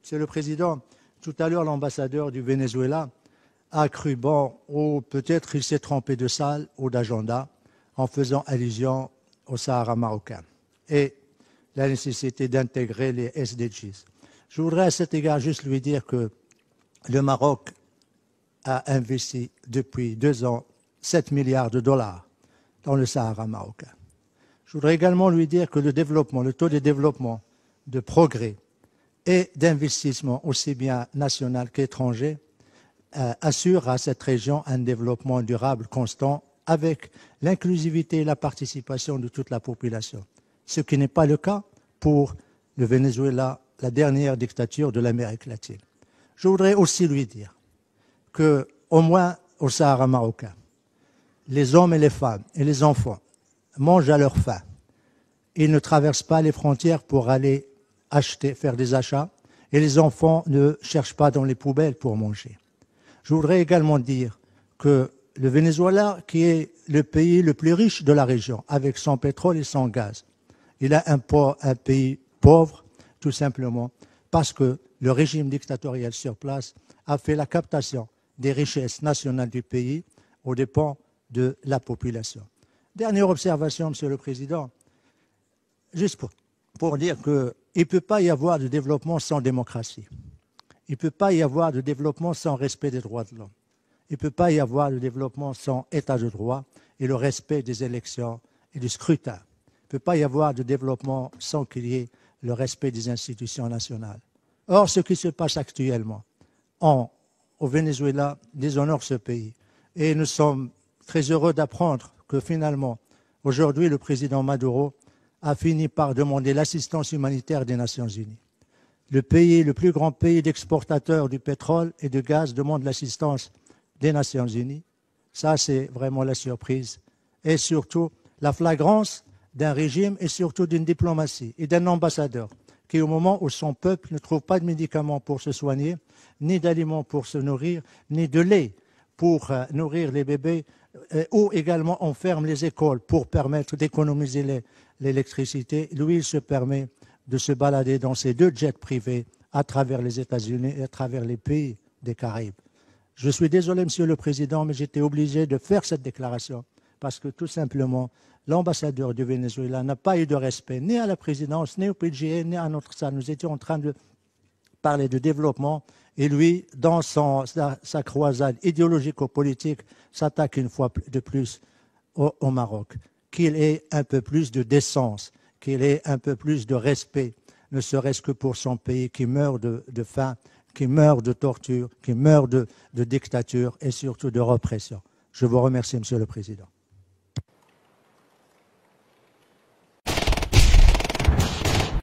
Monsieur le Président, tout à l'heure, l'ambassadeur du Venezuela a cru bon, ou peut-être il s'est trompé de salle ou d'agenda en faisant allusion au Sahara marocain et la nécessité d'intégrer les SDGs. Je voudrais à cet égard juste lui dire que le Maroc a investi depuis 2 ans 7 milliards de dollars dans le Sahara marocain. Je voudrais également lui dire que le taux de développement, de progrès et d'investissement, aussi bien national qu'étranger, assure à cette région un développement durable constant avec l'inclusivité et la participation de toute la population. Ce qui n'est pas le cas pour le Venezuela, la dernière dictature de l'Amérique latine. Je voudrais aussi lui dire qu'au moins au Sahara marocain, les hommes et les femmes et les enfants mangent à leur faim. Ils ne traversent pas les frontières pour aller faire des achats, et les enfants ne cherchent pas dans les poubelles pour manger. Je voudrais également dire que le Venezuela, qui est le pays le plus riche de la région, avec son pétrole et son gaz, il a un pays pauvre, tout simplement, parce que le régime dictatorial sur place a fait la captation des richesses nationales du pays aux dépens de la population. Dernière observation, Monsieur le Président, juste pour dire qu'il ne peut pas y avoir de développement sans démocratie. Il ne peut pas y avoir de développement sans respect des droits de l'homme. Il ne peut pas y avoir de développement sans état de droit et le respect des élections et du scrutin. Il ne peut pas y avoir de développement sans qu'il y ait le respect des institutions nationales. Or, ce qui se passe actuellement au Venezuela déshonore ce pays. Et nous sommes très heureux d'apprendre que finalement, aujourd'hui, le président Maduro a fini par demander l'assistance humanitaire des Nations Unies. Le plus grand pays d'exportateur du pétrole et du gaz demande l'assistance des Nations Unies. Ça, c'est vraiment la surprise. Et surtout, la flagrance d'un régime et surtout d'une diplomatie et d'un ambassadeur qui, au moment où son peuple ne trouve pas de médicaments pour se soigner, ni d'aliments pour se nourrir, ni de lait pour nourrir les bébés, ou également on ferme les écoles pour permettre d'économiser l'électricité, lui, il se permet de se balader dans ces 2 jets privés à travers les États-Unis et à travers les pays des Caraïbes. Je suis désolé, Monsieur le Président, mais j'étais obligé de faire cette déclaration parce que tout simplement, l'ambassadeur du Venezuela n'a pas eu de respect ni à la présidence, ni au PGA, ni à notre salle. Nous étions en train de parler de développement et lui, dans sa croisade idéologico-politique, s'attaque une fois de plus au Maroc. Qu'il ait un peu plus de décence, qu'il ait un peu plus de respect, ne serait-ce que pour son pays qui meurt de faim, qui meurt de torture, qui meurt de dictature et surtout de répression. Je vous remercie, Monsieur le Président.